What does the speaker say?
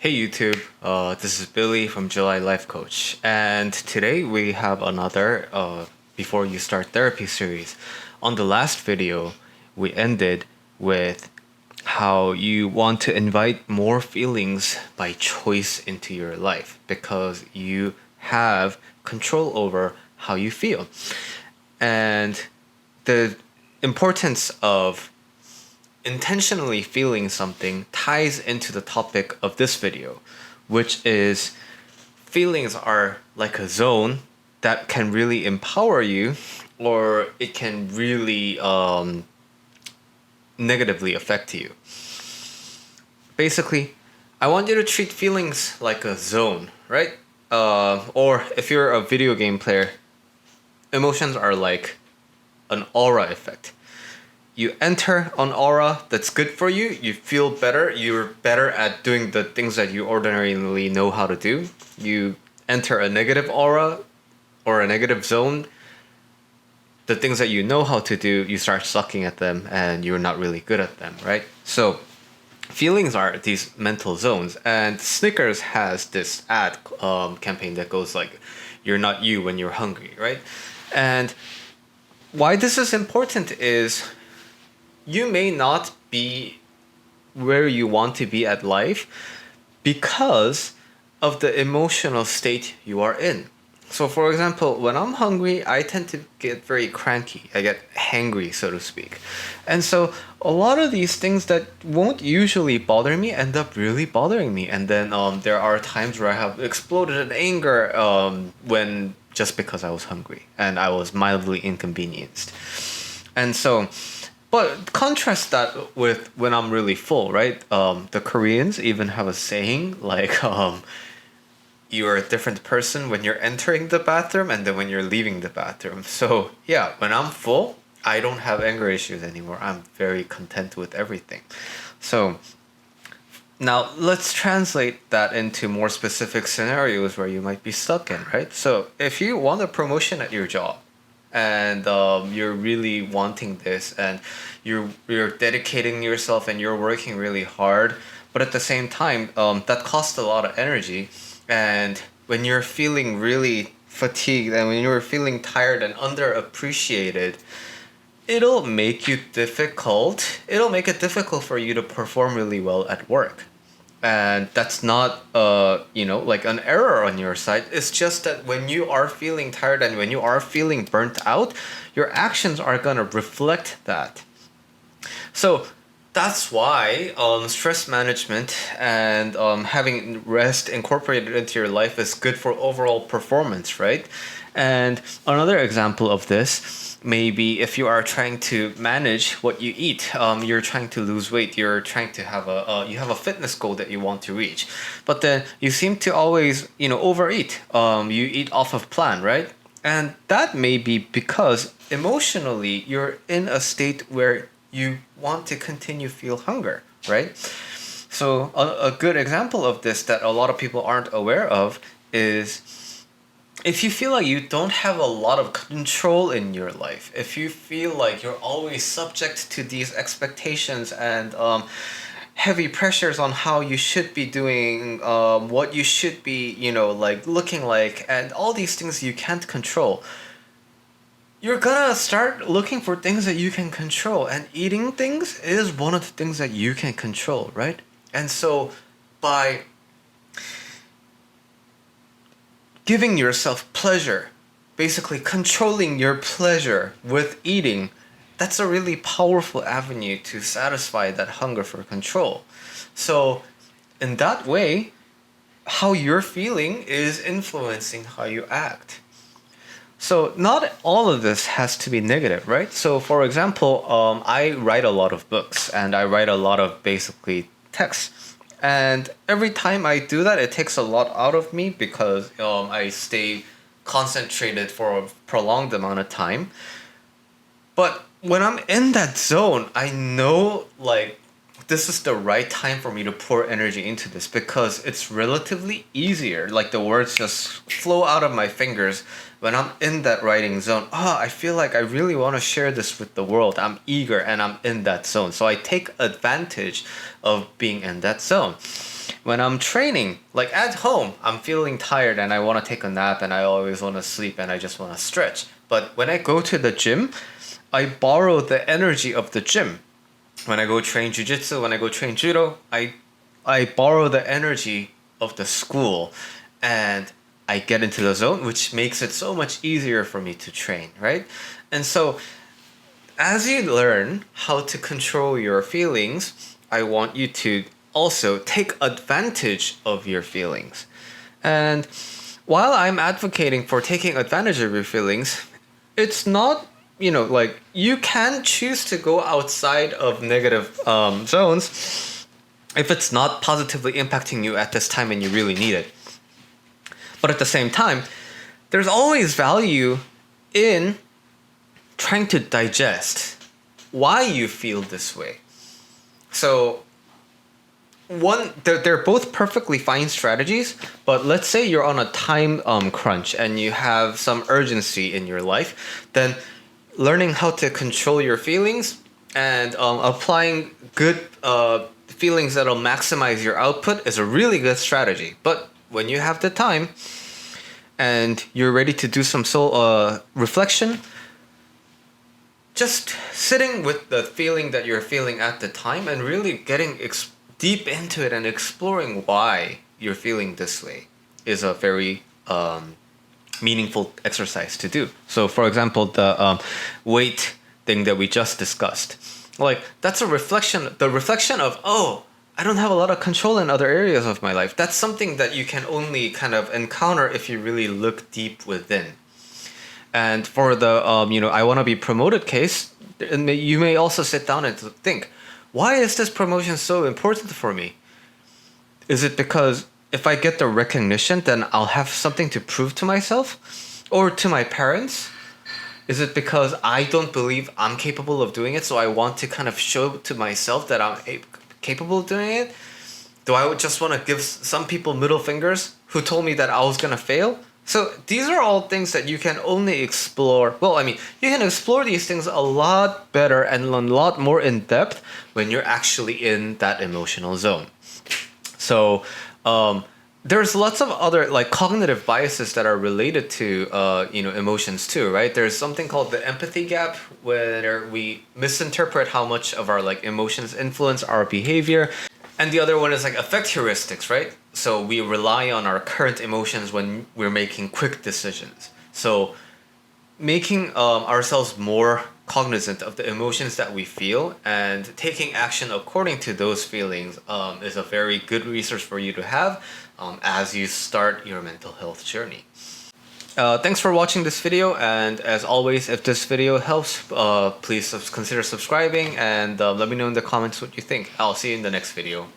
Hey YouTube, this is Billy from July Life Coach, and today we have another Before You Start Therapy series. On the last video, we ended with how you want to invite more feelings by choice into your life because you have control over how you feel. And the importance of intentionally feeling something ties into the topic of this video, which is feelings are like a zone that can really empower you, or it can really negatively affect you. Basically, I want you to treat feelings like a zone, right? Or if you're a video game player, emotions are like an aura effect. You enter an aura that's good for you, you feel better, you're better at doing the things that you ordinarily know how to do. You enter a negative aura or a negative zone, the things that you know how to do, you start sucking at them and you're not really good at them, right? So feelings are these mental zones, and Snickers has this ad campaign that goes like, "You're not you when you're hungry," right? And why this is important is you may not be where you want to be at life because of the emotional state you are in. So, for example, when I'm hungry, I tend to get very cranky. I get hangry, so to speak. And so, a lot of these things that won't usually bother me end up really bothering me. And then there are times where I have exploded in anger when just because I was hungry and I was mildly inconvenienced. And so, but contrast that with when I'm really full, right? The Koreans even have a saying like, you're a different person when you're entering the bathroom and then when you're leaving the bathroom. So yeah, when I'm full, I don't have anger issues anymore. I'm very content with everything. So now let's translate that into more specific scenarios where you might be stuck in, right? So if you want a promotion at your job, and you're really wanting this, and you're dedicating yourself and you're working really hard, but at the same time that costs a lot of energy. And when you're feeling really fatigued and when you're feeling tired and underappreciated, it'll make it difficult for you to perform really well at work. And that's not like an error on your side. It's just that when you are feeling tired and when you are feeling burnt out, your actions are going to reflect that. So that's why stress management and having rest incorporated into your life is good for overall performance, right? And another example of this, maybe if you are trying to manage what you eat, you're trying to lose weight, you're trying to have you have a fitness goal that you want to reach, but then you seem to always overeat. You eat off of plan, right? And that may be because emotionally you're in a state where you want to continue feel hunger, right? So a good example of this that a lot of people aren't aware of is if you feel like you don't have a lot of control in your life, if you feel like you're always subject to these expectations and heavy pressures on how you should be doing, what you should be, like looking like, and all these things you can't control, you're gonna start looking for things that you can control, and eating things is one of the things that you can control, right? And so by giving yourself pleasure, basically controlling your pleasure with eating, that's a really powerful avenue to satisfy that hunger for control. So in that way, how you're feeling is influencing how you act. So not all of this has to be negative, right? So for example, I write a lot of books and I write a lot of basically texts. And every time I do that, it takes a lot out of me because I stay concentrated for a prolonged amount of time. But when I'm in that zone, I know like this is the right time for me to pour energy into this because it's relatively easier. Like the words just flow out of my fingers when I'm in that writing zone. I feel like I really want to share this with the world. I'm eager and I'm in that zone. So I take advantage of being in that zone. When I'm training, like at home, I'm feeling tired and I want to take a nap and I always want to sleep and I just want to stretch. But when I go to the gym, I borrow the energy of the gym. When I go train jujitsu, when I go train judo, I borrow the energy of the school and I get into the zone, which makes it so much easier for me to train, right? And so as you learn how to control your feelings, I want you to also take advantage of your feelings. And while I'm advocating for taking advantage of your feelings, it's not, like you can choose to go outside of negative zones if it's not positively impacting you at this time and you really need it. But at the same time, there's always value in trying to digest why you feel this way. So they're both perfectly fine strategies, but let's say you're on a time crunch and you have some urgency in your life, then learning how to control your feelings and applying good feelings that'll maximize your output is a really good strategy. But when you have the time and you're ready to do some soul reflection, just sitting with the feeling that you're feeling at the time and really getting deep into it and exploring why you're feeling this way is a very meaningful exercise to do. So for example, the weight thing that we just discussed, like that's the reflection of, oh, I don't have a lot of control in other areas of my life. That's something that you can only kind of encounter if you really look deep within. And for the I want to be promoted case, you may also sit down and think, why is this promotion so important for me? Is it because if I get the recognition, then I'll have something to prove to myself or to my parents? Is it because I don't believe I'm capable of doing it, so I want to kind of show to myself that I'm capable of doing it? Do I just want to give some people middle fingers who told me that I was going to fail? So these are all things that you can only explore. Well, I mean, you can explore these things a lot better and a lot more in depth when you're actually in that emotional zone. So there's lots of other like cognitive biases that are related to emotions too, right? There's something called the empathy gap, where we misinterpret how much of our like emotions influence our behavior. And the other one is like affect heuristics, right? So we rely on our current emotions when we're making quick decisions. So making ourselves more cognizant of the emotions that we feel and taking action according to those feelings is a very good resource for you to have as you start your mental health journey. Thanks for watching this video, and as always, if this video helps, please consider subscribing and let me know in the comments what you think. I'll see you in the next video.